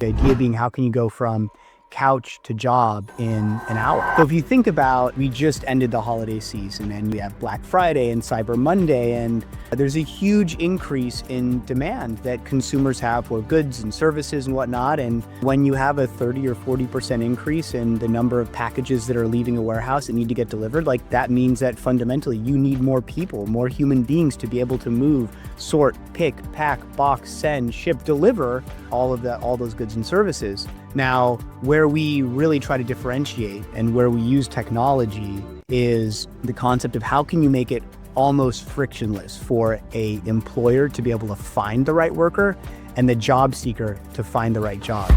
The idea being, how can you go from couch to job in an hour? So if you think about, we just ended the holiday season and we have Black Friday and Cyber Monday, and there's a huge increase in demand that consumers have for goods and services and whatnot. And when you have a 30 or 40% increase in the number of packages that are leaving a warehouse that need to get delivered, like that means that fundamentally you need more people, more human beings to be able to move, sort, pick, pack, box, send, ship, deliver all those goods and services. Now, where we really try to differentiate and where we use technology is the concept of how can you make it almost frictionless for an employer to be able to find the right worker and the job seeker to find the right job.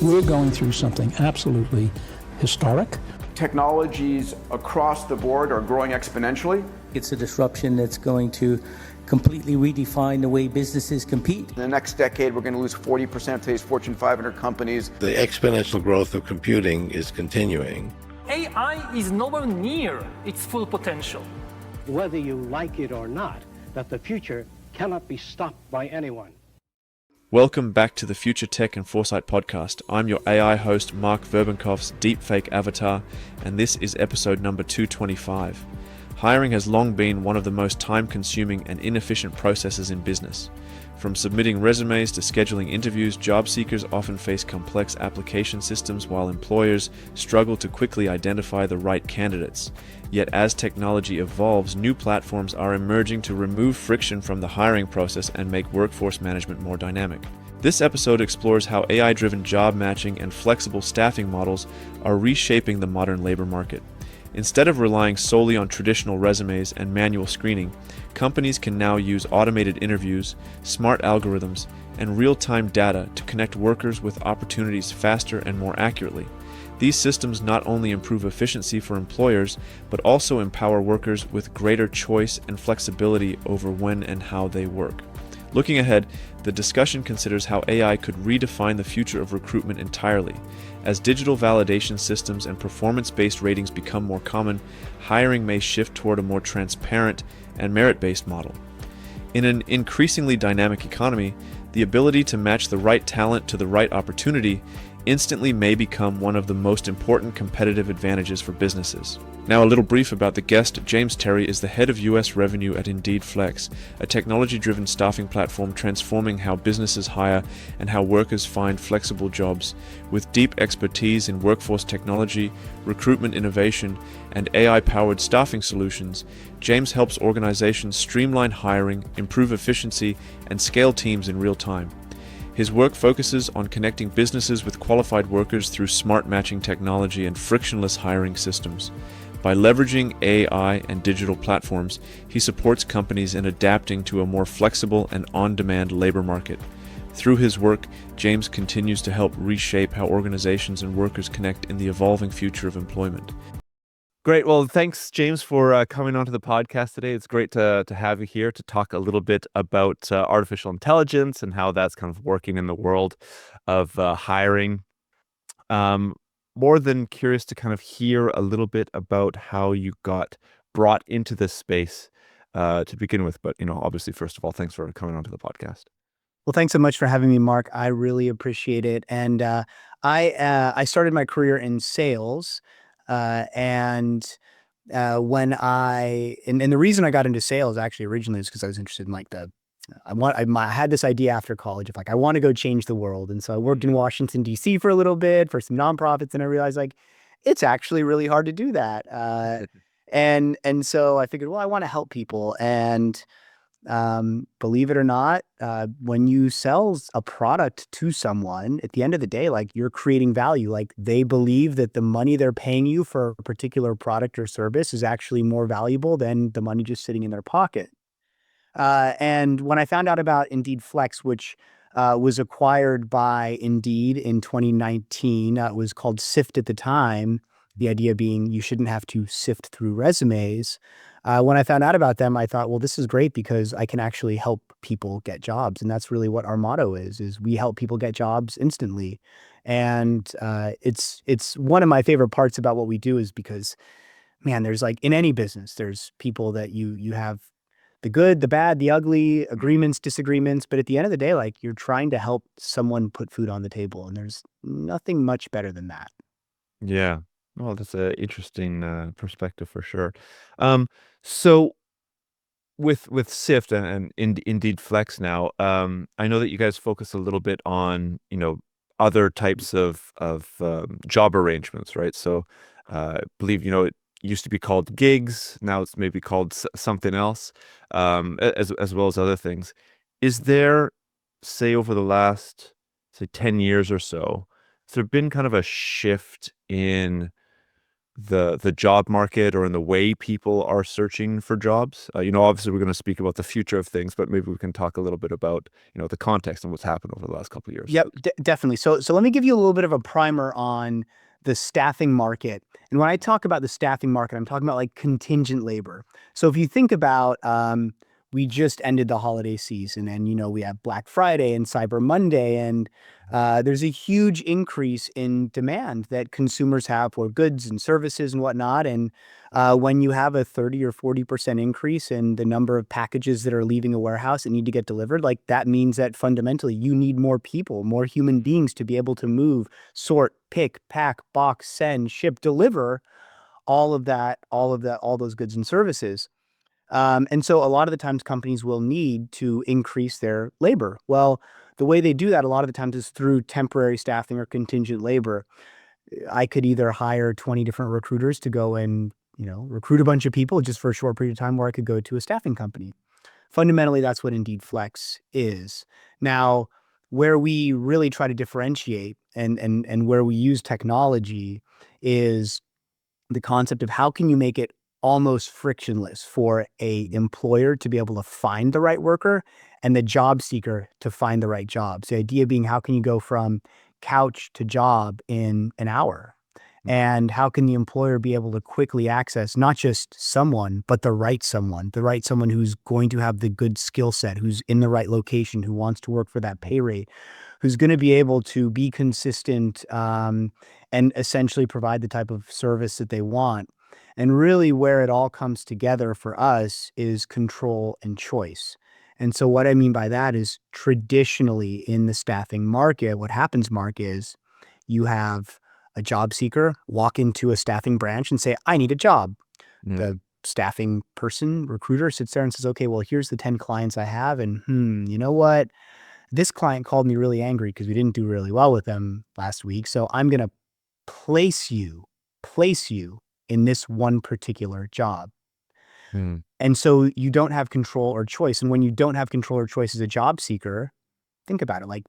We're going through something absolutely historic. Technologies across the board are growing exponentially. It's a disruption that's going to completely redefine the way businesses compete. In the next decade, we're going to lose 40% of today's Fortune 500 companies. The exponential growth of computing is continuing. AI is nowhere near its full potential. Whether you like it or not, that the future cannot be stopped by anyone. Welcome back to the Future Tech and Foresight podcast. I'm your AI host, Mark Verbenkoff's deepfake avatar, and this is episode number 225. Hiring has long been one of the most time-consuming and inefficient processes in business. From submitting resumes to scheduling interviews, job seekers often face complex application systems while employers struggle to quickly identify the right candidates. Yet as technology evolves, new platforms are emerging to remove friction from the hiring process and make workforce management more dynamic. This episode explores how AI-driven job matching and flexible staffing models are reshaping the modern labor market. Instead of relying solely on traditional resumes and manual screening, companies can now use automated interviews, smart algorithms, and real-time data to connect workers with opportunities faster and more accurately. These systems not only improve efficiency for employers, but also empower workers with greater choice and flexibility over when and how they work. Looking ahead, the discussion considers how AI could redefine the future of recruitment entirely. As digital validation systems and performance-based ratings become more common, hiring may shift toward a more transparent and merit-based model. In an increasingly dynamic economy, the ability to match the right talent to the right opportunity instantly may become one of the most important competitive advantages for businesses. Now, a little brief about the guest. James Terry is the head of US revenue at Indeed Flex, a technology-driven staffing platform transforming how businesses hire and how workers find flexible jobs. With deep expertise in workforce technology, recruitment innovation, and AI-powered staffing solutions, James helps organizations streamline hiring, improve efficiency, and scale teams in real time. His work focuses on connecting businesses with qualified workers through smart matching technology and frictionless hiring systems. By leveraging AI and digital platforms, he supports companies in adapting to a more flexible and on-demand labor market. Through his work, James continues to help reshape how organizations and workers connect in the evolving future of employment. Great. Well, thanks, James, for coming onto the podcast today. It's great to have you here to talk a little bit about artificial intelligence and how that's kind of working in the world of hiring. More than curious to kind of hear a little bit about how you got brought into this space to begin with. But, obviously, first of all, thanks for coming onto the podcast. Well, thanks so much for having me, Mark. I really appreciate it. And I started my career in sales. And the reason I got into sales actually originally is because I was interested in I had this idea after college of I want to go change the world. And so I worked in Washington, D.C. for a little bit for some nonprofits, and I realized it's actually really hard to do that. And so I figured, well, I want to help people. And believe it or not, when you sell a product to someone, at the end of the day, you're creating value. They believe that the money they're paying you for a particular product or service is actually more valuable than the money just sitting in their pocket. And when I found out about Indeed Flex, which was acquired by Indeed in 2019, it was called Sift at the time. The idea being you shouldn't have to sift through resumes. When I found out about them, I thought, well, this is great because I can actually help people get jobs. And that's really what our motto is we help people get jobs instantly. And it's one of my favorite parts about what we do is because, man, there's in any business, there's people that you have the good, the bad, the ugly, agreements, disagreements. But at the end of the day, like, you're trying to help someone put food on the table, and there's nothing much better than that. Yeah. Well, that's an interesting perspective for sure. So with Sift and Indeed Flex now, I know that you guys focus a little bit on, other types of job arrangements, right? So, I believe, it used to be called gigs. Now it's maybe called something else, as well as other things. Is there, say, over the last, say, 10 years or so, has there been kind of a shift in the job market or in the way people are searching for jobs? Obviously we're going to speak about the future of things, but maybe we can talk a little bit about, the context and what's happened over the last couple of years. Yep, definitely. So let me give you a little bit of a primer on the staffing market. And when I talk about the staffing market, I'm talking about like contingent labor. So if you think about, we just ended the holiday season, and we have Black Friday and Cyber Monday, and there's a huge increase in demand that consumers have for goods and services and whatnot. And when you have a 30 or 40% increase in the number of packages that are leaving a warehouse that need to get delivered, like, that means that fundamentally you need more people, more human beings to be able to move, sort, pick, pack, box, send, ship, deliver all of that, all those goods and services. And so a lot of the times companies will need to increase their labor. Well, the way they do that a lot of the times is through temporary staffing or contingent labor. I could either hire 20 different recruiters to go and, recruit a bunch of people just for a short period of time, or I could go to a staffing company. Fundamentally, that's what Indeed Flex is. Now, where we really try to differentiate and where we use technology is the concept of how can you make it almost frictionless for a employer to be able to find the right worker and the job seeker to find the right job. So the idea being, how can you go from couch to job in an hour? And how can the employer be able to quickly access not just someone, but the right someone who's going to have the good skill set, who's in the right location, who wants to work for that pay rate, who's going to be able to be consistent, and essentially provide the type of service that they want. And really where it all comes together for us is control and choice. And so what I mean by that is, traditionally in the staffing market, what happens, Mark, is you have a job seeker walk into a staffing branch and say, I need a job. Yeah. The staffing person, recruiter, sits there and says, okay, well, here's the 10 clients I have. And you know what? This client called me really angry because we didn't do really well with them last week. So I'm going to place you in this one particular job. Hmm. And so you don't have control or choice. And when you don't have control or choice as a job seeker, think about it, like,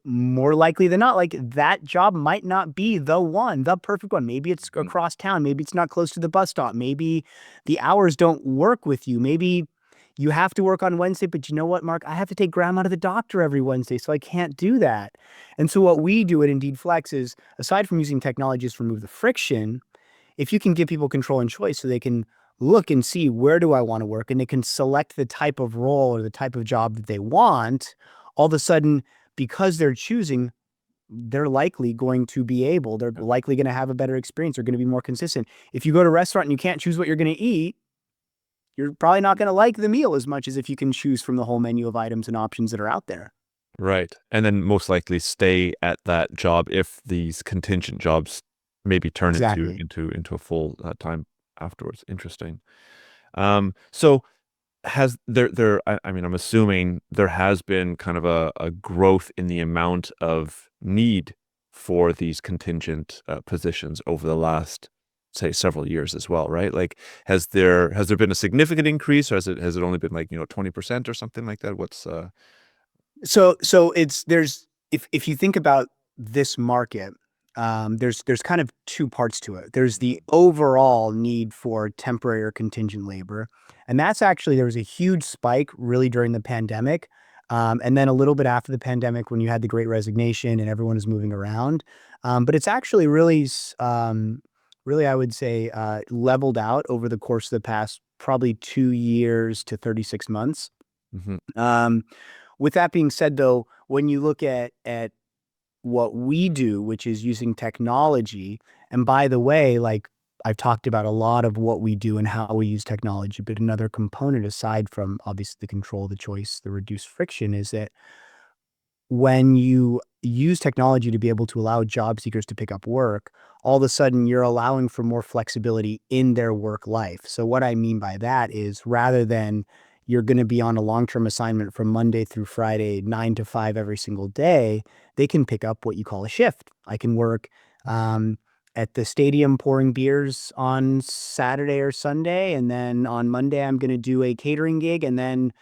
more likely than not, like, that job might not be the perfect one. Maybe it's across town. Maybe it's not close to the bus stop. Maybe the hours don't work with you. Maybe you have to work on Wednesday, but you know what, Mark? I have to take grandma to the doctor every Wednesday, so I can't do that. And so what we do at Indeed Flex is, aside from using technologies to remove the friction, if you can give people control and choice so they can look and see, where do I want to work, and they can select the type of role or the type of job that they want, all of a sudden, because they're choosing, they're likely going to have a better experience. They're going to be more consistent. If you go to a restaurant and you can't choose what you're going to eat, you're probably not going to like the meal as much as if you can choose from the whole menu of items and options that are out there. Right. And then most likely stay at that job if these contingent jobs maybe turn Exactly. into a full time afterwards. Interesting. So has I mean, I'm assuming there has been kind of a growth in the amount of need for these contingent positions over the last, say, several years as well, right? Like, has there been a significant increase, or has it only been like 20% or something like that? What's So if you think about this market, there's kind of two parts to it. There's the overall need for temporary or contingent labor, and that's actually, there was a huge spike really during the pandemic, and then a little bit after the pandemic when you had the Great Resignation and everyone is moving around. But it's actually really, I would say, leveled out over the course of the past probably 2 years to 36 months. Mhm. With that being said, though, when you look at what we do, which is using technology, and by the way, like, I've talked about a lot of what we do and how we use technology, but another component aside from obviously the control, the choice, the reduced friction is that when you use technology to be able to allow job seekers to pick up work, all of a sudden you're allowing for more flexibility in their work life. So what I mean by that is rather than you're going to be on a long-term assignment from Monday through Friday, 9 to 5 every single day, they can pick up what you call a shift. I can work at the stadium pouring beers on Saturday or Sunday, and then on Monday I'm going to do a catering gig, and then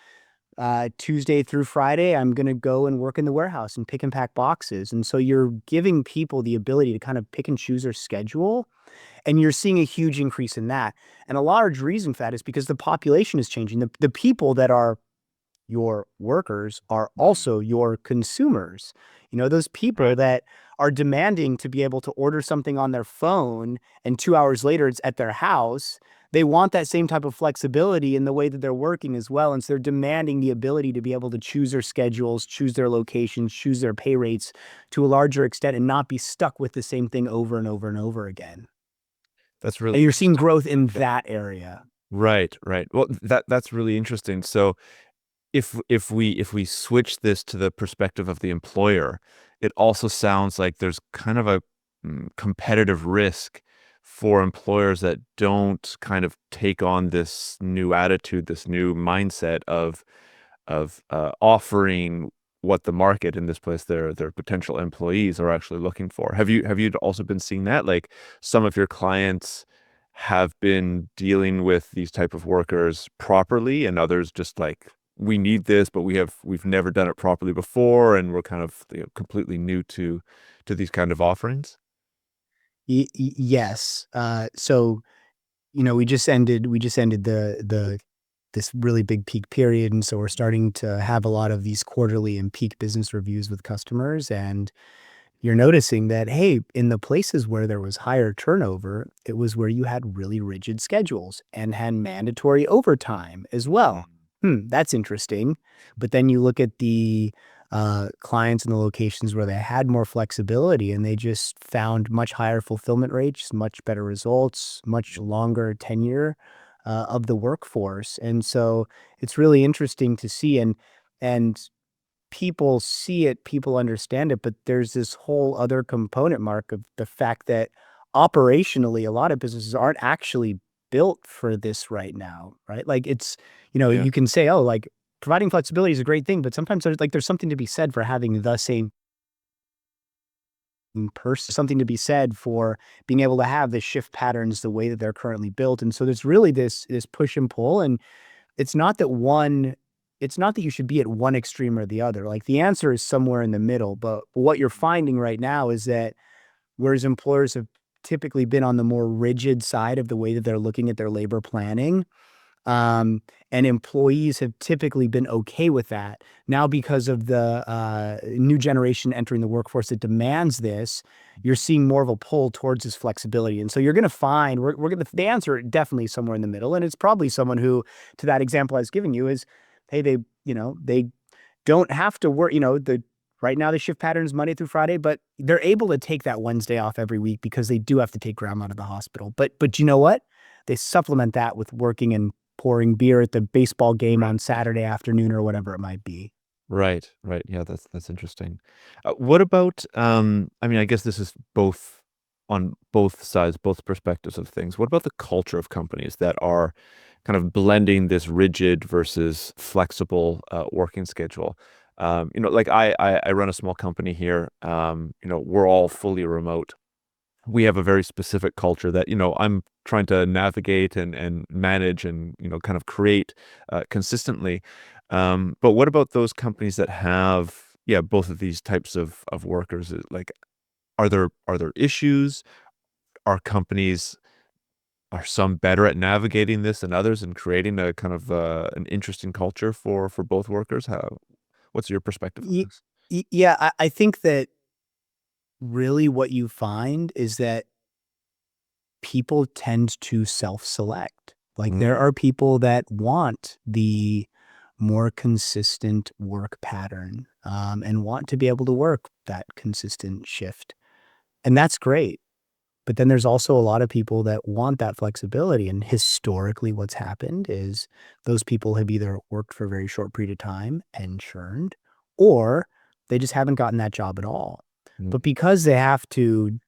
Tuesday through Friday, I'm going to go and work in the warehouse and pick and pack boxes. And so you're giving people the ability to kind of pick and choose their schedule. And you're seeing a huge increase in that. And a large reason for that is because the population is changing. The people that are your workers are also your consumers. Those people that are demanding to be able to order something on their phone and 2 hours later it's at their house. They want that same type of flexibility in the way that they're working as well. And so they're demanding the ability to be able to choose their schedules, choose their locations, choose their pay rates to a larger extent and not be stuck with the same thing over and over and over again. That's And really you're seeing growth in that area. right. Well, that's really interesting. So if we switch this to the perspective of the employer, it also sounds like there's kind of a competitive risk for employers that don't kind of take on this new attitude, this new mindset of offering what the market, in this place their potential employees, are actually looking for. Have you also been seeing that, like some of your clients have been dealing with these type of workers properly, and others just like, we need this, but we've never done it properly before, and we're kind of completely new to these kind of offerings? Yes. So we just ended the this really big peak period, and so we're starting to have a lot of these quarterly and peak business reviews with customers, and you're noticing that, hey, in the places where there was higher turnover, it was where you had really rigid schedules and had mandatory overtime as well. That's interesting. But then you look at the clients and the locations where they had more flexibility and they just found much higher fulfillment rates, much better results, much longer tenure of the workforce. And so it's really interesting to see. And people see it, people understand it, but there's this whole other component, Mark, of the fact that operationally, a lot of businesses aren't actually built for this right now, right? Like Yeah. you can say, oh, like providing flexibility is a great thing, but sometimes there's something to be said for having the same person, something to be said for being able to have the shift patterns the way that they're currently built. And so there's really this push and pull. And it's not that you should be at one extreme or the other. Like the answer is somewhere in the middle. But what you're finding right now is that whereas employers have typically been on the more rigid side of the way that they're looking at their labor planning, and employees have typically been okay with that. Now, because of the new generation entering the workforce that demands this, you're seeing more of a pull towards this flexibility. And so you're going to find the answer definitely somewhere in the middle. And it's probably someone who, to that example I was giving you, is, hey, they don't have to work. Right now the shift pattern is Monday through Friday, but they're able to take that Wednesday off every week because they do have to take grandma to the hospital. But you know what? They supplement that with working and pouring beer at the baseball game on Saturday afternoon or whatever it might be. Right. Yeah, that's interesting. What about, I mean, I guess this is both on both sides, both perspectives of things. What about the culture of companies that are kind of blending this rigid versus flexible working schedule? Like I run a small company here. We're all fully remote. We have a very specific culture that, I'm trying to navigate and manage and, kind of create consistently. But what about those companies that have, yeah, both of these types of workers? Like, are there issues? Are some better at navigating this than others and creating a kind of an interesting culture for both workers? What's your perspective on this? Yeah, I think that really what you find is that people tend to self-select. Like there are people that want the more consistent work pattern, and want to be able to work that consistent shift. And that's great. But then there's also a lot of people that want that flexibility. And historically, what's happened is those people have either worked for a very short period of time and churned, or they just haven't gotten that job at all. But because they have to,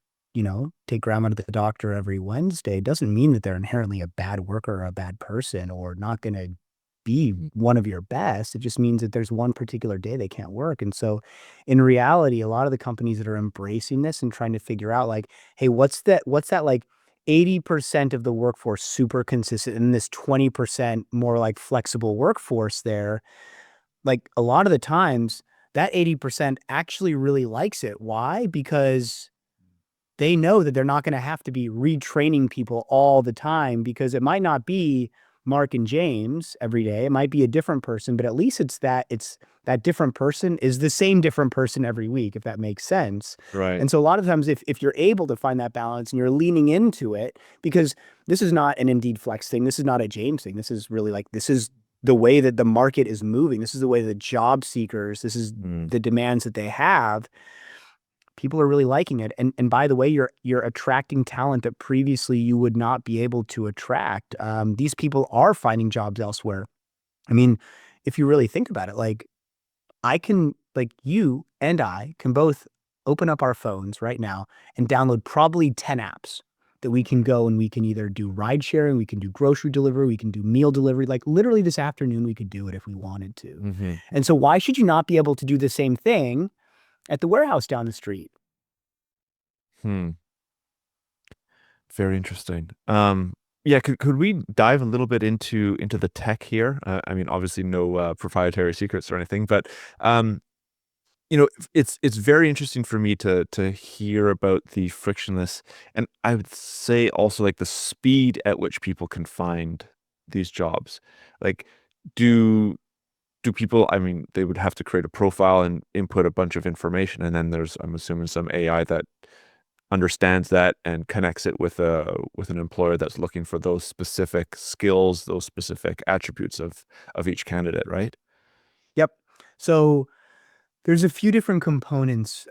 take grandma to the doctor every Wednesday, doesn't mean that they're inherently a bad worker or a bad person or not going to be one of your best. It just means that there's one particular day they can't work. And so in reality, a lot of the companies that are embracing this and trying to figure out like, hey, what's that like 80% of the workforce super consistent and this 20% more like flexible workforce there, like a lot of the times that 80% actually really likes it. Why? Because they know that they're not going to have to be retraining people all the time, because it might not be Marc and James every day. It might be a different person, but at least it's that different person is the same different person every week, if that makes sense. Right. And so a lot of times if you're able to find that balance and you're leaning into it, because this is not an Indeed Flex thing, this is not a James thing, this is really like, this is the way that the market is moving. This is the way the job seekers, this is the demands that they have. People are really liking it. And by the way, you're attracting talent that previously you would not be able to attract. These people are finding jobs elsewhere. I mean, if you really think about it, like you and I can both open up our phones right now and download probably 10 apps that we can go and we can either do ride sharing, we can do grocery delivery, we can do meal delivery. Like literally this afternoon, we could do it if we wanted to. And so why should you not be able to do the same thing at the warehouse down the street? Very interesting. Yeah, could we dive a little bit into the tech here? I mean, obviously no proprietary secrets or anything, but it's very interesting for me to hear about the frictionless, and I would say also like the speed at which people can find these jobs. Like, do people, I mean, they would have to create a profile and input a bunch of information, and then there's, I'm assuming, some AI that understands that and connects it with an employer that's looking for those specific skills, those specific attributes of each candidate, right? Yep. So there's a few different components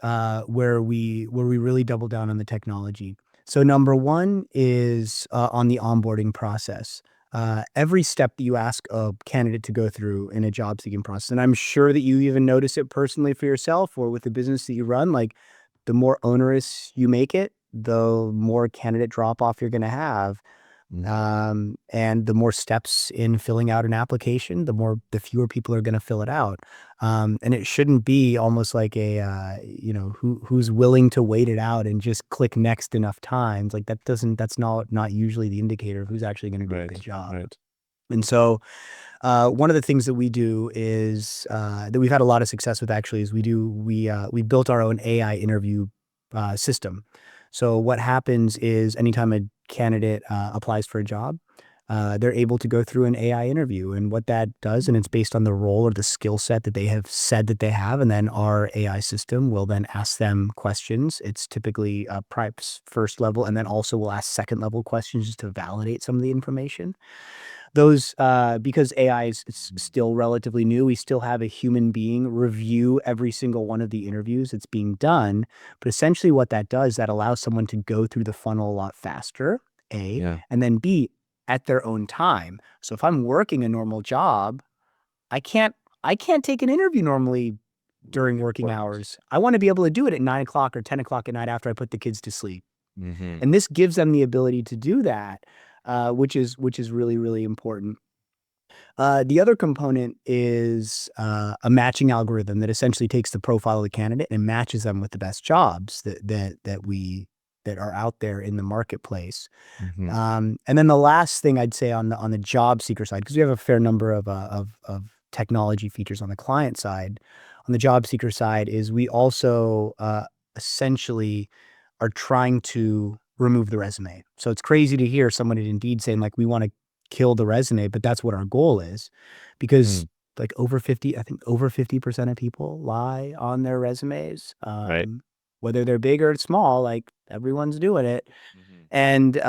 where we really double down on the technology. So number one is on the onboarding process. Every step that you ask a candidate to go through in a job seeking process, and I'm sure that you even notice it personally for yourself or with the business that you run, like the more onerous you make it, the more candidate drop off you're going to have. And the more steps in filling out an application, the fewer people are going to fill it out. And it shouldn't be almost like who's willing to wait it out and just click next enough times. Like that's not usually the indicator of who's actually going to do a good job. Right. And so one of the things that we do is that we've had a lot of success with actually is we built our own AI interview system. So what happens is anytime a candidate applies for a job, they're able to go through an AI interview. And what that does, and it's based on the role or the skill set that they have said that they have, and then our AI system will then ask them questions. It's typically first level, and then also we'll ask second level questions just to validate some of the information. Those, because AI is still relatively new, we still have a human being review every single one of the interviews that's being done. But essentially what that does, that allows someone to go through the funnel a lot faster, Yeah. and then B, at their own time. So if I'm working a normal job, I can't take an interview normally during working hours. I want to be able to do it at 9 o'clock or 10 o'clock at night after I put the kids to sleep. And this gives them the ability to do that, which is really, really important. The other component is a matching algorithm that essentially takes the profile of the candidate and matches them with the best jobs that are out there in the marketplace. And then the last thing I'd say on the job seeker side, because we have a fair number of technology features on the client side, on the job seeker side is we also essentially are trying to remove the resume. So it's crazy to hear someone at Indeed saying like, we want to kill the resume, but that's what our goal is, because like over 50% of people lie on their resumes, Right. whether they're big or small, like everyone's doing it. And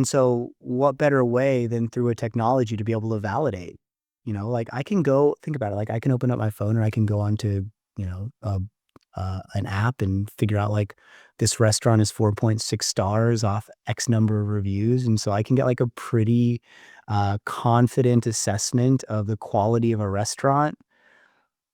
so what better way than through a technology to be able to validate, like I can go think about it. Like I can open up my phone or I can go onto, an app and figure out like this restaurant is 4.6 stars off X number of reviews. And so I can get like a pretty confident assessment of the quality of a restaurant.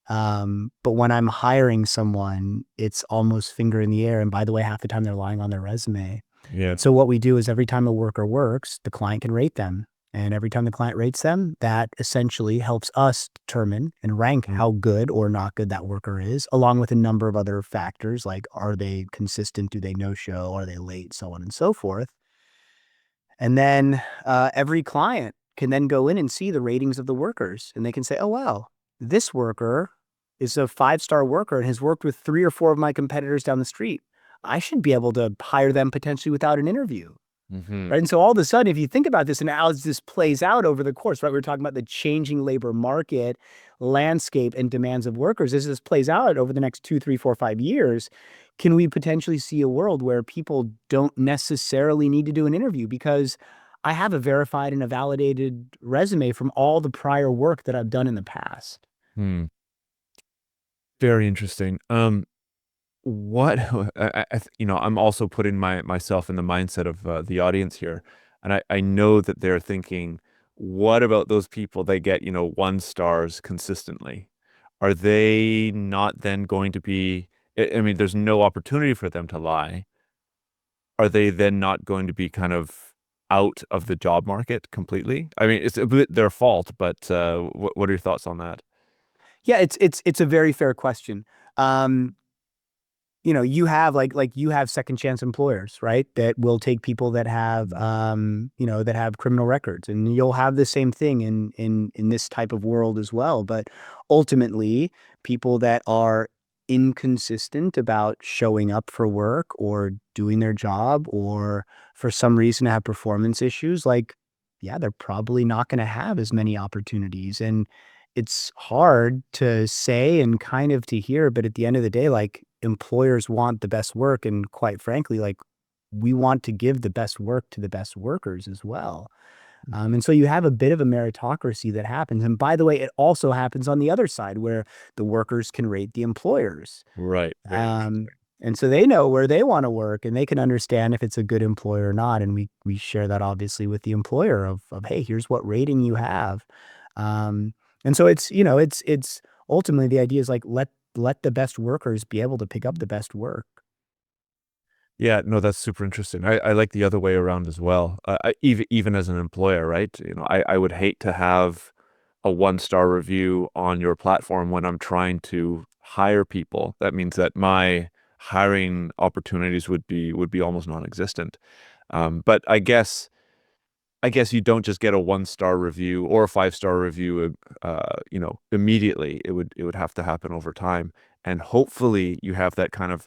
But when I'm hiring someone, it's almost finger in the air. And by the way, half the time they're lying on their resume. Yeah. So what we do is every time a worker works, the client can rate them. And every time the client rates them, that essentially helps us determine and rank how good or not good that worker is, along with a number of other factors like are they consistent, do they no-show, are they late, so on and so forth. And then every client can then go in and see the ratings of the workers. And they can say, oh, wow, this worker is a 5-star worker and has worked with 3 or 4 of my competitors down the street. I should be able to hire them potentially without an interview. Right. And so all of a sudden, if you think about this and as this plays out over the course, right, we're talking about the changing labor market landscape and demands of workers. As this plays out over the next 2, 3, 4, 5 years, can we potentially see a world where people don't necessarily need to do an interview because I have a verified and a validated resume from all the prior work that I've done in the past? Very interesting. What I'm also putting myself in the mindset of the audience here, and I know that they're thinking, what about those people that get 1 stars consistently? Are they not then going to be? I mean, there's no opportunity for them to lie. Are they then not going to be kind of out of the job market completely? I mean, it's a bit their fault, but what are your thoughts on that? Yeah, it's a very fair question. You have you have second chance employers, right? That will take people that have, that have criminal records, and you'll have the same thing in this type of world as well. But ultimately, people that are inconsistent about showing up for work or doing their job, or for some reason have performance issues, yeah, they're probably not going to have as many opportunities. And it's hard to say and kind of to hear, but at the end of the day, employers want the best work. And quite frankly, we want to give the best work to the best workers as well. And so you have a bit of a meritocracy that happens. And by the way, it also happens on the other side where the workers can rate the employers. Right. Very interesting. And so they know where they want to work and they can understand if it's a good employer or not. And we share that obviously with the employer of hey, here's what rating you have. And so it's ultimately the idea is let the best workers be able to pick up the best work. Yeah, no, that's super interesting. I like the other way around as well. Even as an employer, right? I would hate to have a 1-star review on your platform when I'm trying to hire people. That means that my hiring opportunities would be almost non-existent. But I guess you don't just get a 1-star review or a 5-star review, immediately. It would have to happen over time, and hopefully you have that kind of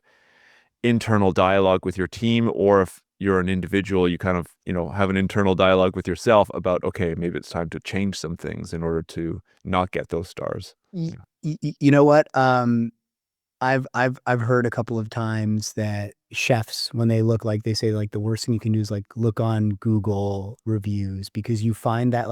internal dialogue with your team, or if you're an individual, you kind of have an internal dialogue with yourself about, okay, maybe it's time to change some things in order to not get those stars. You know what? I've heard a couple of times that chefs, when they look, they say the worst thing you can do is look on Google reviews, because you find that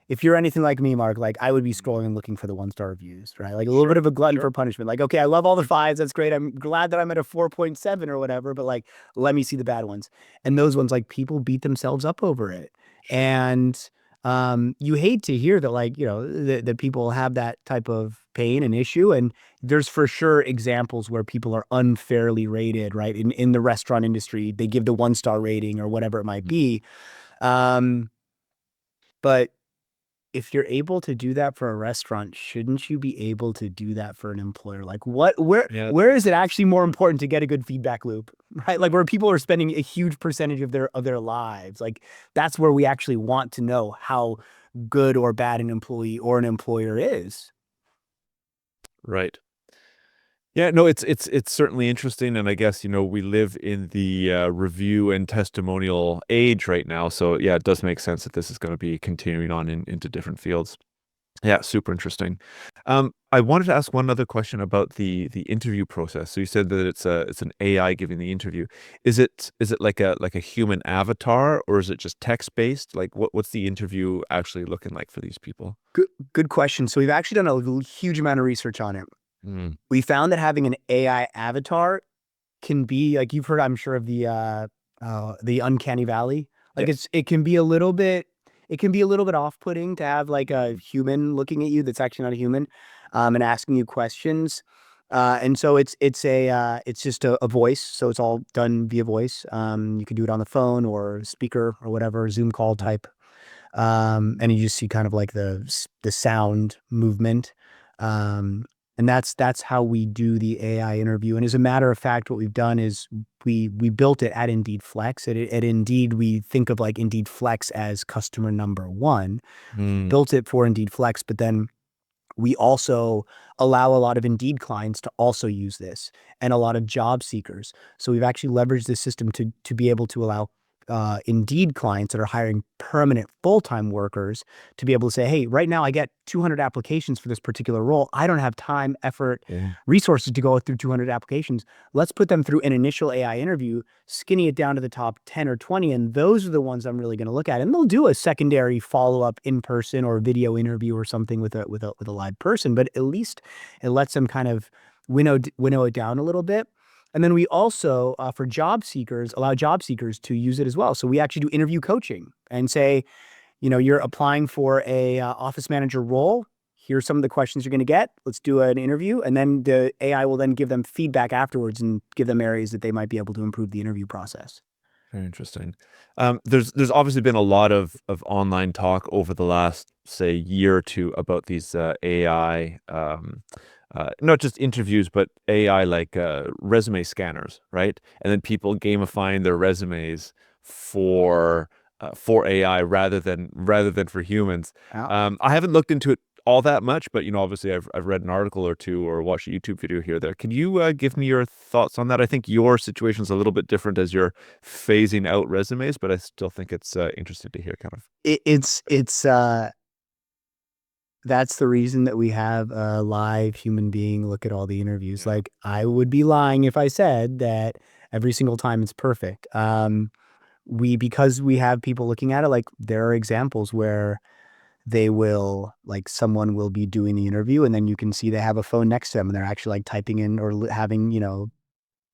if you're anything like me, Mark, I would be scrolling and looking for the 1-star reviews, right? A little bit of a glutton for punishment. Okay, I love all the 5s. That's great. I'm glad that I'm at a 4.7 or whatever, but let me see the bad ones. And those ones, people beat themselves up over it. Sure. And you hate to hear that, that people have that type of pain and issue. And there's for sure examples where people are unfairly rated, right? In the restaurant industry, they give the 1-star rating or whatever it might be. But if you're able to do that for a restaurant, shouldn't you be able to do that for an employer? Where is it actually more important to get a good feedback loop, right? Where people are spending a huge percentage of their lives. That's where we actually want to know how good or bad an employee or an employer is. Right. Yeah, no, it's certainly interesting, and I guess we live in the review and testimonial age right now, so yeah, it does make sense that this is going to be continuing on into different fields. Yeah, super interesting. I wanted to ask one other question about the interview process. So you said that it's an AI giving the interview. Is it like a human avatar, or is it just text based? What's the interview actually looking like for these people? Good question. So we've actually done a huge amount of research on it. We found that having an AI avatar can be like, you've heard, I'm sure, of the uncanny valley. Like it can be a little bit off-putting to have like a human looking at you that's actually not a human, and asking you questions. And so it's just a voice, so it's all done via voice. You can do it on the phone or speaker or whatever, Zoom call type. And you just see kind of like the sound movement. And that's how we do the AI interview. And as a matter of fact, what we've done is we built it at Indeed Flex. At Indeed, we think of like Indeed Flex as customer number one. Built it for Indeed Flex, but then we also allow a lot of Indeed clients to also use this, and a lot of job seekers. So we've actually leveraged this system to be able to allow Indeed clients that are hiring permanent full-time workers to be able to say, hey, right now I get 200 applications for this particular role. I don't have time, effort, resources to go through 200 applications. Let's put them through an initial AI interview, skinny it down to the top 10 or 20, and those are the ones I'm really going to look at. And they'll do a secondary follow-up in-person or video interview or something with a live person, but at least it lets them kind of winnow it down a little bit. And then we also, for job seekers, allow job seekers to use it as well. So we actually do interview coaching and say, you're applying for a office manager role. Here's some of the questions you're going to get. Let's do an interview. And then the AI will then give them feedback afterwards and give them areas that they might be able to improve the interview process. Very interesting. There's obviously been a lot of online talk over the last, say, year or two about these AI, not just interviews, but AI like resume scanners, right? And then people gamifying their resumes for AI rather than for humans. I haven't looked into it all that much, but obviously I've read an article or two or watched a YouTube video here or there. Can you give me your thoughts on that? I think your situation is a little bit different as you're phasing out resumes, but I still think it's interesting to hear kind of. That's the reason that we have a live human being look at all the interviews. Like, I would be lying if I said that every single time it's perfect. Because we have people looking at it, like there are examples where someone will be doing the interview, and then you can see they have a phone next to them and they're actually like typing in or having,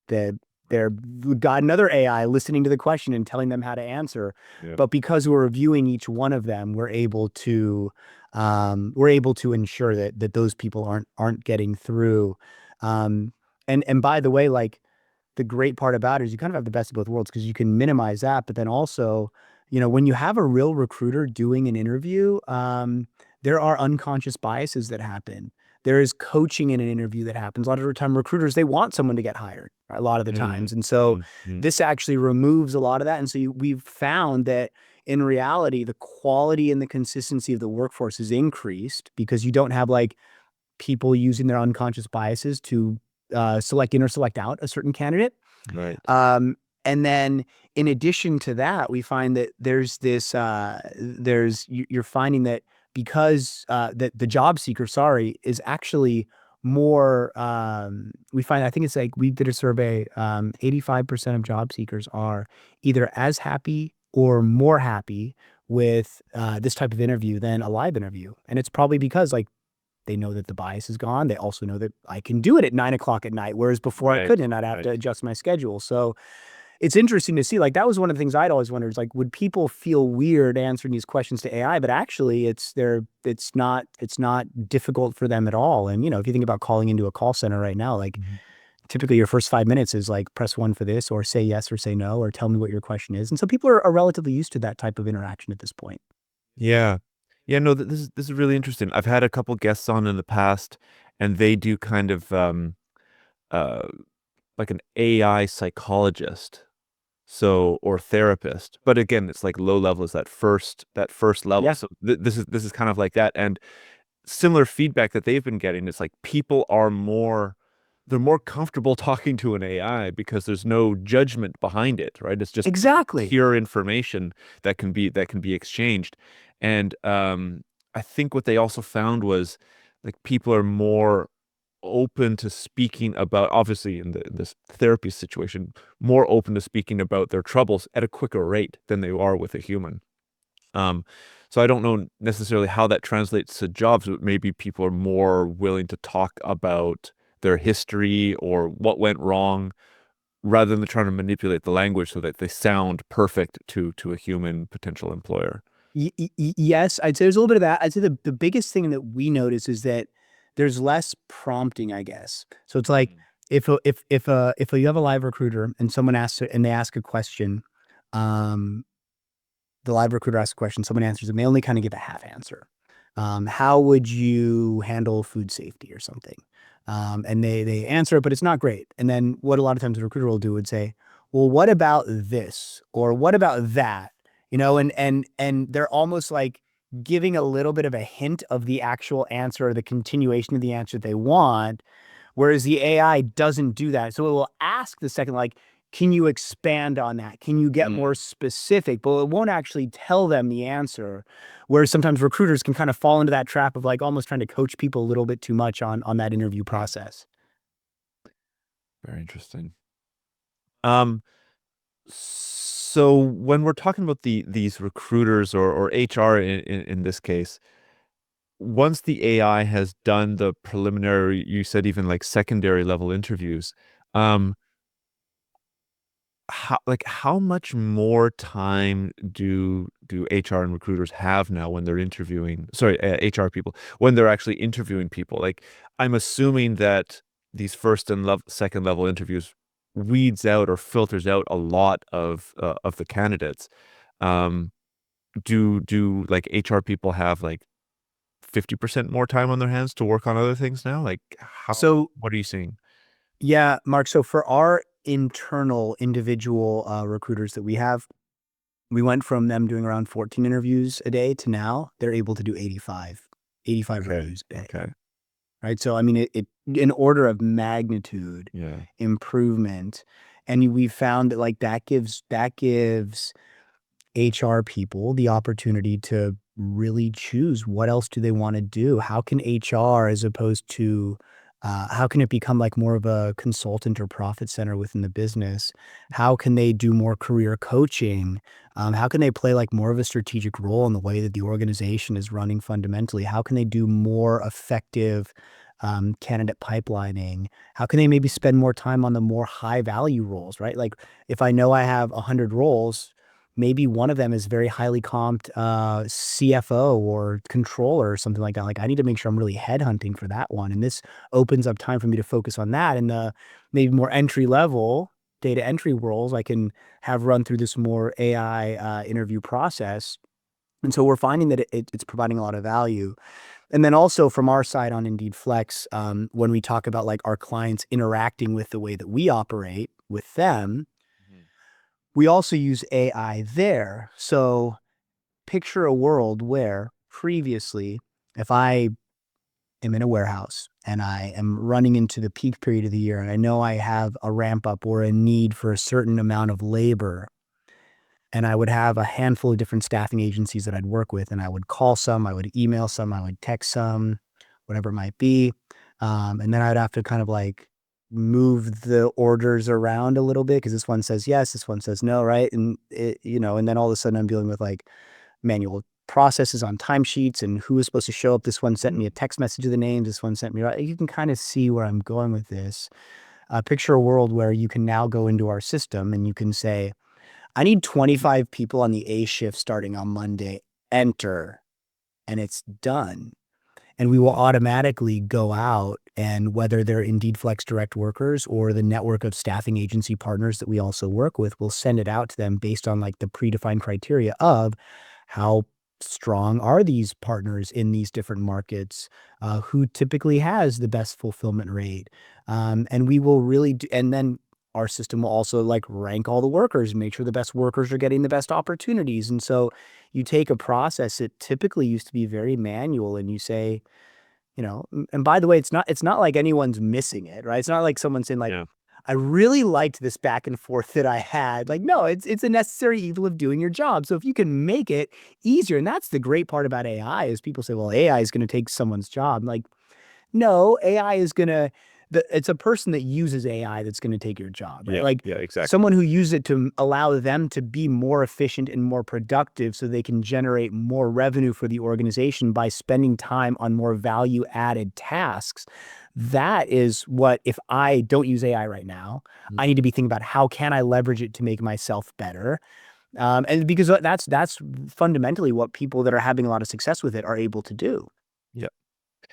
we've got another AI listening to the question and telling them how to answer. But because we're reviewing each one of them, we're able to ensure that those people aren't getting through. And by the way, like, the great part about it is you kind of have the best of both worlds, because you can minimize that, but then also, when you have a real recruiter doing an interview, there are unconscious biases that happen. There is coaching in an interview that happens. A lot of the time, recruiters, they want someone to get hired a lot of the times. And so this actually removes a lot of that. And so we've found that in reality, the quality and the consistency of the workforce is increased because you don't have like people using their unconscious biases to select in or select out a certain candidate. Right. And then in addition to that, we find that there's this, you're finding that because that the job seeker, is actually more, we find, I think it's like, we did a survey, 85% of job seekers are either as happy or more happy with this type of interview than a live interview. And it's probably because like they know that the bias is gone. They also know that I can do it at 9 o'clock at night, whereas before I couldn't, and I'd have to adjust my schedule. So it's interesting to see. Like, that was one of the things I'd always wondered, is like, would people feel weird answering these questions to AI? But actually, it's not difficult for them at all. And if you think about calling into a call center right now, like typically your first 5 minutes is like, press 1 for this, or say yes or say no, or tell me what your question is. And so people are relatively used to that type of interaction at this point. Yeah. Yeah, no, this is really interesting. I've had a couple guests on in the past, and they do kind of like an AI psychologist, or therapist. But again, it's like low level is that first level. Yeah. So this is kind of like that. And similar feedback that they've been getting, it's like people they're more comfortable talking to an AI because there's no judgment behind it, right? It's just Exactly. pure information that can be exchanged. And I think what they also found was like people are more open to speaking about, obviously in this therapy situation, more open to speaking about their troubles at a quicker rate than they are with a human. So I don't know necessarily how that translates to jobs, but maybe people are more willing to talk about their history or what went wrong, rather than trying to manipulate the language so that they sound perfect to a human potential employer. Yes, I'd say there's a little bit of that. I'd say the biggest thing that we notice is that there's less prompting, I guess. So it's like if you have a live recruiter and someone asks and they ask a question, um, the live recruiter asks a question, someone answers, and they only kind of give a half answer. How would you handle food safety or something? And they answer it, but it's not great. And then what a lot of times the recruiter will do would say, well, what about this? Or what about that? You know, and they're almost like giving a little bit of a hint of the actual answer or the continuation of the answer they want, whereas the AI doesn't do that. So it will ask the second, like, can you expand on that? Can you get more specific? But it won't actually tell them the answer. Whereas sometimes recruiters can kind of fall into that trap of like almost trying to coach people a little bit too much on that interview process. Very interesting. So when we're talking about these recruiters or HR in this case, once the AI has done the preliminary, you said even like secondary level interviews, how much more time do HR and recruiters have now when they're interviewing, sorry, HR people, when they're actually interviewing people? Like, I'm assuming that these first and second level interviews weeds out or filters out a lot of the candidates. Do like HR people have like 50% more time on their hands to work on other things now? Like, what are you seeing? Yeah, Mark. So for our internal individual recruiters that we have, we went from them doing around 14 interviews a day to now they're able to do 85 reviews a day. Okay. Right. So, I mean, it an order of magnitude improvement. And we found that like that gives HR people the opportunity to really choose what else do they want to do? How can HR, as opposed to, how can it become like more of a consultant or profit center within the business? How can they do more career coaching? How can they play like more of a strategic role in the way that the organization is running fundamentally? How can they do more effective candidate pipelining? How can they maybe spend more time on the more high value roles, right? Like if I know I have 100 roles, maybe one of them is very highly comped CFO or controller or something like that. Like I need to make sure I'm really headhunting for that one. And this opens up time for me to focus on that. And the maybe more entry level data entry roles I can have run through this more AI interview process. And so we're finding that it's providing a lot of value. And then also from our side on Indeed Flex, when we talk about like our clients interacting with the way that we operate with them, we also use AI there. So picture a world where previously, if I am in a warehouse and I am running into the peak period of the year and I know I have a ramp up or a need for a certain amount of labor, and I would have a handful of different staffing agencies that I'd work with, and I would call some, I would email some, I would text some, whatever it might be. And then I'd have to kind of like move the orders around a little bit because this one says yes, this one says no, right? And and then all of a sudden I'm dealing with like manual processes on timesheets and who is supposed to show up. This one sent me a text message of the names. This one sent me, right? You can kind of see where I'm going with this. Picture a world where you can now go into our system and you can say, I need 25 people on the A shift starting on Monday, enter, and it's done. And we will automatically go out and whether they're Indeed Flex direct workers or the network of staffing agency partners that we also work with, we'll send it out to them based on like the predefined criteria of how strong are these partners in these different markets, who typically has the best fulfillment rate. And we will really do, and then our system will also like rank all the workers and make sure the best workers are getting the best opportunities. And so you take a process that typically used to be very manual and you say, and by the way, it's not like anyone's missing it, right? It's not like someone's saying like, I really liked this back and forth that I had. Like, no, it's a necessary evil of doing your job. So if you can make it easier, and that's the great part about AI is people say, well, AI is going to take someone's job. Like, no, AI is going to, it's a person that uses AI that's going to take your job, right? Like exactly. someone who uses it to allow them to be more efficient and more productive so they can generate more revenue for the organization by spending time on more value added tasks. That is what, if I don't use AI right now, I need to be thinking about how can I leverage it to make myself better. And because that's fundamentally what people that are having a lot of success with it are able to do.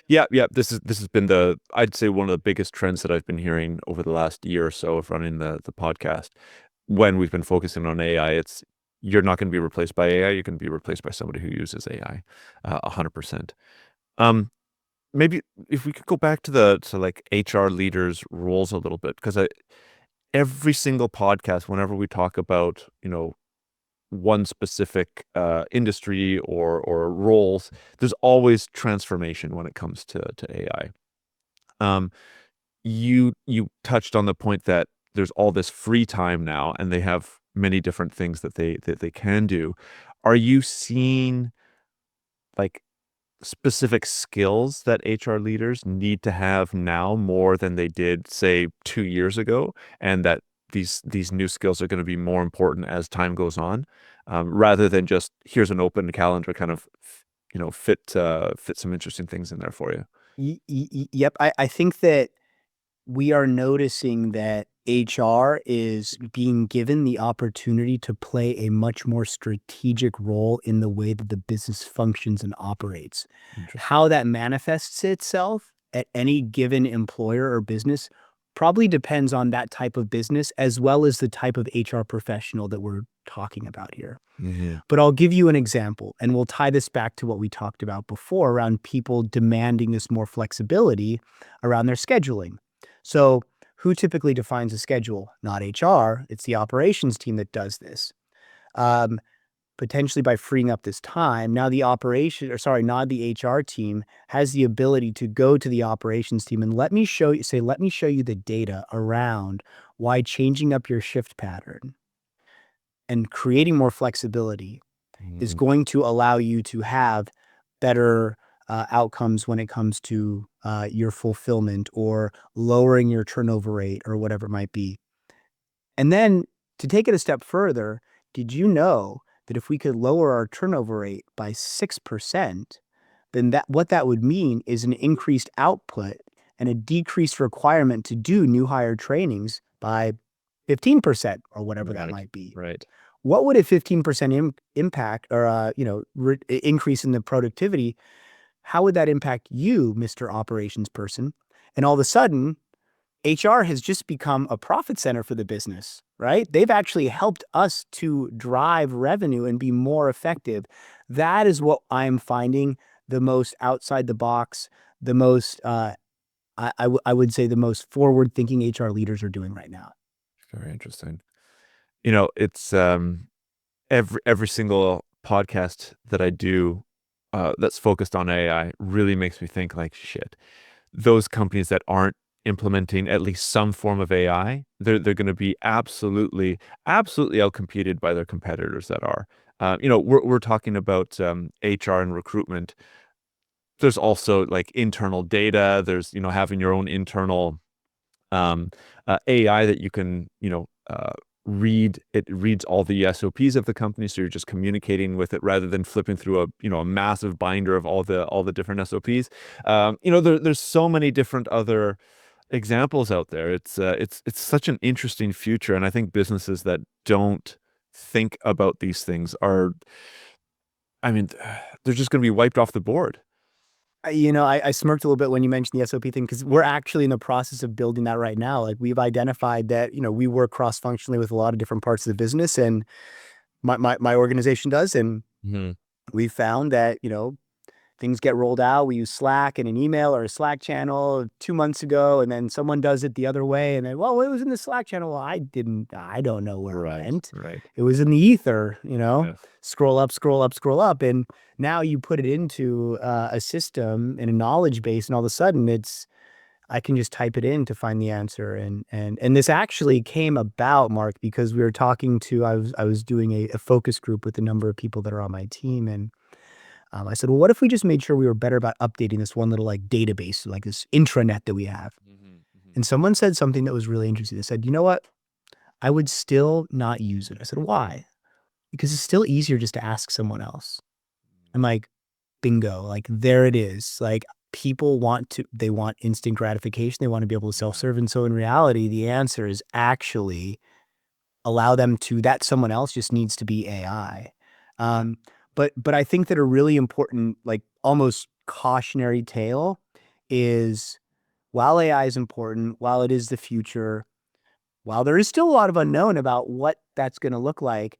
Yeah. This has been I'd say one of the biggest trends that I've been hearing over the last year or so of running the podcast. When we've been focusing on AI, it's you're not going to be replaced by AI. You're going to be replaced by somebody who uses AI, 100%. Maybe if we could go back to like HR leaders' roles a little bit, because every single podcast, whenever we talk about one specific industry or roles, there's always transformation when it comes to AI. You touched on the point that there's all this free time now, and they have many different things that they can do. Are you seeing like specific skills that HR leaders need to have now more than they did, say, 2 years ago, and that these new skills are going to be more important as time goes on, rather than just here's an open calendar, kind of, fit some interesting things in there for you. Yep. I think that we are noticing that HR is being given the opportunity to play a much more strategic role in the way that the business functions and operates. How that manifests itself at any given employer or business probably depends on that type of business as well as the type of HR professional that we're talking about here. But I'll give you an example, and we'll tie this back to what we talked about before around people demanding this more flexibility around their scheduling. So who typically defines a schedule? Not HR. It's the operations team that does this. Potentially by freeing up this time, now the not the HR team has the ability to go to the operations team and let me show you the data around why changing up your shift pattern and creating more flexibility is going to allow you to have better outcomes when it comes to your fulfillment or lowering your turnover rate or whatever it might be. And then to take it a step further, did you know that if we could lower our turnover rate by 6%, then what that would mean is an increased output and a decreased requirement to do new hire trainings by 15% or whatever that might be. Right. What would a 15% impact or increase in the productivity? How would that impact you, Mr. Operations person? And all of a sudden, HR has just become a profit center for the business, right? They've actually helped us to drive revenue and be more effective. That is what I'm finding the most outside the box, the most, I would say the most forward-thinking HR leaders are doing right now. Very interesting. It's every single podcast that I do that's focused on AI really makes me think like, shit, those companies that aren't implementing at least some form of AI, they're going to be absolutely outcompeted by their competitors that are. We're talking about HR and recruitment. There's also like internal data. There's having your own internal AI that you can read. It reads all the SOPs of the company, so you're just communicating with it rather than flipping through a massive binder of all the different SOPs. There's so many different other examples out there. It's such an interesting future, and I think businesses that don't think about these things are, I mean, they're just going to be wiped off the board. I smirked a little bit when you mentioned the SOP thing because we're actually in the process of building that right now. Like we've identified that, we work cross-functionally with a lot of different parts of the business, and my organization does. And we found that, things get rolled out. We use Slack and an email or a Slack channel 2 months ago, and then someone does it the other way. And then, well, it was in the Slack channel. Well, I don't know where it went. Right. It was in the ether, Yeah. scroll up, scroll up, scroll up. And now you put it into a system and a knowledge base, and all of a sudden I can just type it in to find the answer. And this actually came about, Mark, because we were talking to, I was doing a focus group with a number of people that are on my team. And I said, well, what if we just made sure we were better about updating this one little like database, like this intranet that we have? And someone said something that was really interesting. They said, you know what? I would still not use it. I said, why? Because it's still easier just to ask someone else. I'm like, bingo, like there it is. Like people they want instant gratification. They want to be able to self-serve. And so in reality, the answer is actually allow them to, that someone else just needs to be AI. But I think that a really important, like almost cautionary tale is, while AI is important, while it is the future, while there is still a lot of unknown about what that's going to look like,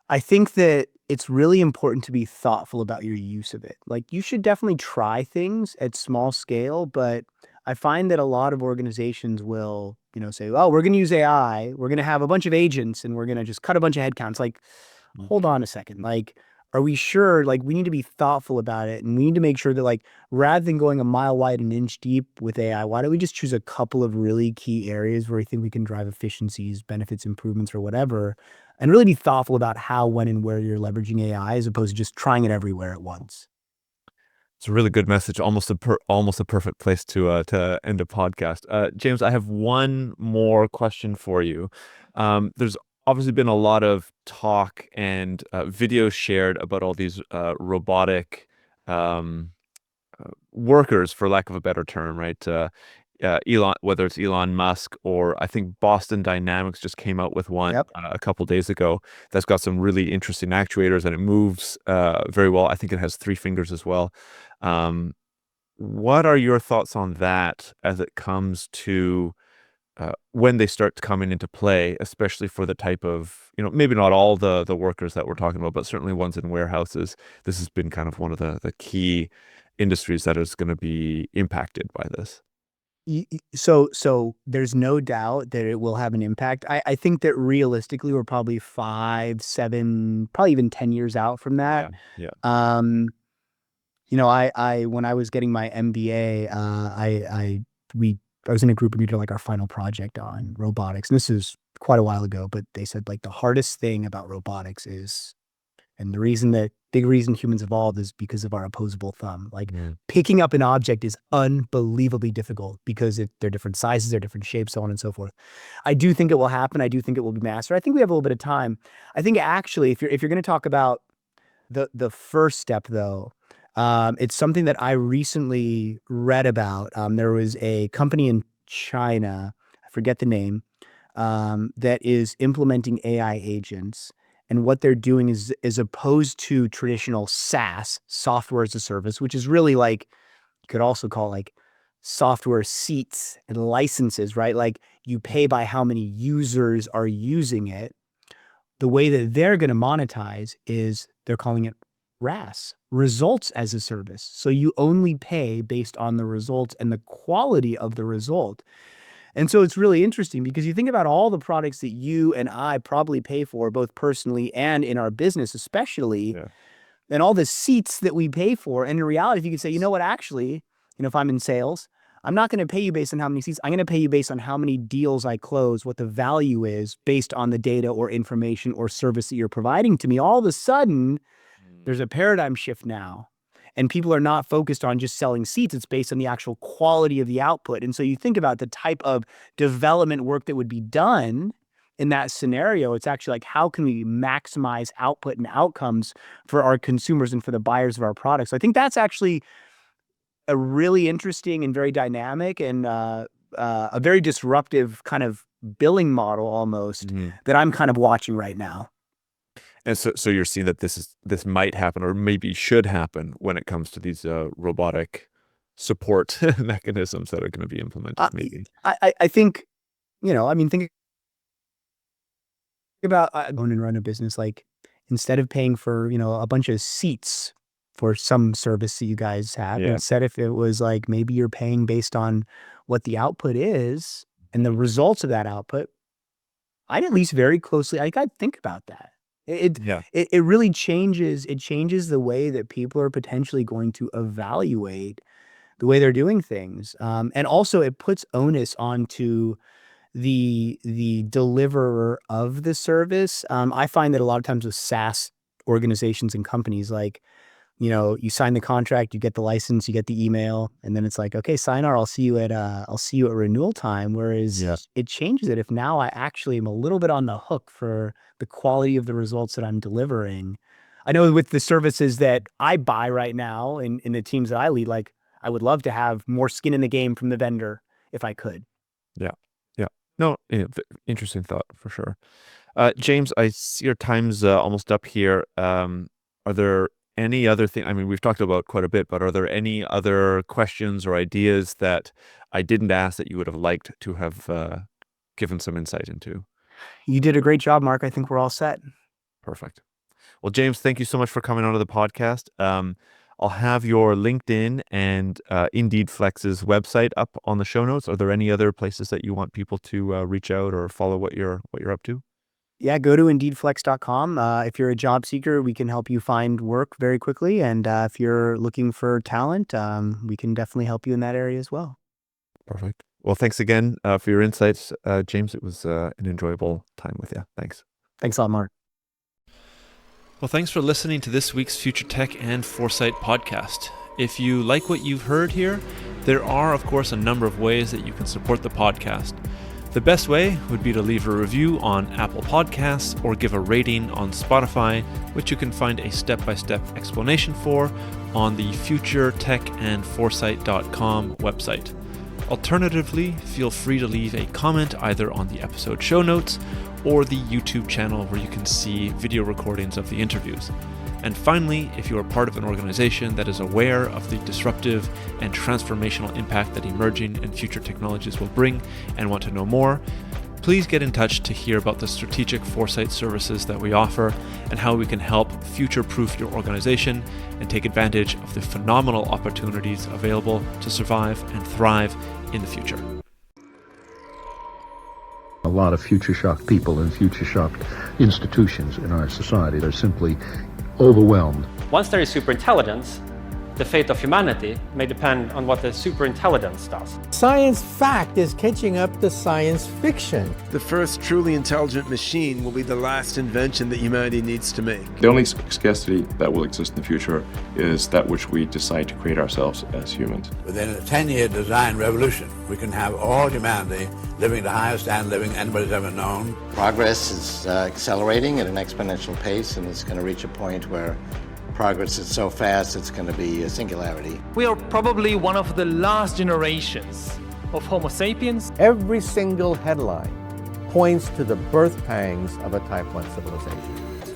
I think that it's really important to be thoughtful about your use of it. Like, you should definitely try things at small scale, but I find that a lot of organizations will, say, oh, we're going to use AI, we're going to have a bunch of agents, and we're going to just cut a bunch of headcounts. Like, hold on a second. Like, are we sure? Like, we need to be thoughtful about it, and we need to make sure that, like, rather than going a mile wide and inch deep with AI, why don't we just choose a couple of really key areas where we think we can drive efficiencies, benefits, improvements, or whatever, and really be thoughtful about how, when, and where you're leveraging AI, as opposed to just trying it everywhere at once. It's a really good message. Almost a perfect place to end a podcast. James, I have one more question for you. There's obviously been a lot of talk and videos shared about all these robotic workers, for lack of a better term, right? Elon, whether it's Elon Musk, or I think Boston Dynamics just came out with one a couple days ago that's got some really interesting actuators, and it moves very well. I think it has 3 fingers as well. What are your thoughts on that as it comes to when they start coming into play, especially for the type of, maybe not all the workers that we're talking about, but certainly ones in warehouses? This has been kind of one of the key industries that is going to be impacted by this. So there's no doubt that it will have an impact. I think that realistically, we're probably 5, 7, probably even 10 years out from that. Yeah. When I was getting my MBA, I was in a group and we did like our final project on robotics. And this is quite a while ago, but they said, like, the hardest thing about robotics is, and big reason humans evolved is because of our opposable thumb. Like, picking up an object is unbelievably difficult because they're different sizes, they're different shapes, so on and so forth. I do think it will happen. I do think it will be mastered. I think we have a little bit of time. I think actually, if you're going to talk about the first step, though, it's something that I recently read about. There was a company in China, I forget the name, that is implementing AI agents. And what they're doing is, as opposed to traditional SaaS, software as a service, which is really like, you could also call like software seats and licenses, right? Like, you pay by how many users are using it. The way that they're going to monetize is they're calling it RAS, results as a service. So you only pay based on the results and the quality of the result. And so it's really interesting because you think about all the products that you and I probably pay for, both personally and in our business, especially, and all the seats that we pay for. And in reality, if you could say, actually, if I'm in sales, I'm not going to pay you based on how many seats. I'm going to pay you based on how many deals I close, what the value is based on the data or information or service that you're providing to me. All of a sudden, there's a paradigm shift now. And people are not focused on just selling seats. It's based on the actual quality of the output. And so you think about the type of development work that would be done in that scenario. It's actually like, how can we maximize output and outcomes for our consumers and for the buyers of our products? So I think that's actually a really interesting and very dynamic and a very disruptive kind of billing model almost that I'm kind of watching right now. And so you're seeing that this might happen, or maybe should happen, when it comes to these robotic support mechanisms that are going to be implemented. Maybe I think, think about going and run a business. Like, instead of paying for a bunch of seats for some service that you guys have, instead, if it was like, maybe you're paying based on what the output is and the results of that output, I'd at least very closely, I'd think about that. It really changes. It changes the way that people are potentially going to evaluate the way they're doing things, and also it puts onus onto the deliverer of the service. I find that a lot of times with SaaS organizations and companies, like, you sign the contract, you get the license, you get the email, and then it's like, okay, sign our, I'll see you at renewal time. Whereas it changes it if now I actually am a little bit on the hook for the quality of the results that I'm delivering. I know with the services that I buy right now in the teams that I lead, like, I would love to have more skin in the game from the vendor if I could. Yeah. Yeah. No, interesting thought for sure. James, I see your time's almost up here. Are there any other thing? I mean, we've talked about quite a bit, but are there any other questions or ideas that I didn't ask that you would have liked to have given some insight into? You did a great job, Mark. I think we're all set. Perfect. Well, James, thank you so much for coming onto the podcast. I'll have your LinkedIn and Indeed Flex's website up on the show notes. Are there any other places that you want people to reach out or follow what you're up to? Yeah, go to indeedflex.com. If you're a job seeker, we can help you find work very quickly. And if you're looking for talent, we can definitely help you in that area as well. Perfect. Well, thanks again for your insights, James. It was an enjoyable time with you. Thanks. Thanks a lot, Mark. Well, thanks for listening to this week's Future Tech and Foresight podcast. If you like what you've heard here, there are, of course, a number of ways that you can support the podcast. The best way would be to leave a review on Apple Podcasts or give a rating on Spotify, which you can find a step-by-step explanation for on the futuretechandforesight.com website. Alternatively, feel free to leave a comment either on the episode show notes or the YouTube channel where you can see video recordings of the interviews. And finally, if you are part of an organization that is aware of the disruptive and transformational impact that emerging and future technologies will bring and want to know more, please get in touch to hear about the strategic foresight services that we offer and how we can help future-proof your organization and take advantage of the phenomenal opportunities available to survive and thrive in the future. A lot of future-shocked people and future-shocked institutions in our society are simply overwhelmed. Once there is superintelligence, the fate of humanity may depend on what the superintelligence does. Science fact is catching up to science fiction. The first truly intelligent machine will be the last invention that humanity needs to make. The only scarcity that will exist in the future is that which we decide to create ourselves as humans. Within a 10-year design revolution, we can have all humanity living the highest standard of living anybody's ever known. Progress is accelerating at an exponential pace, and it's going to reach a point where progress is so fast it's going to be a singularity. We are probably one of the last generations of Homo sapiens. Every single headline points to the birth pangs of a Type 1 civilization.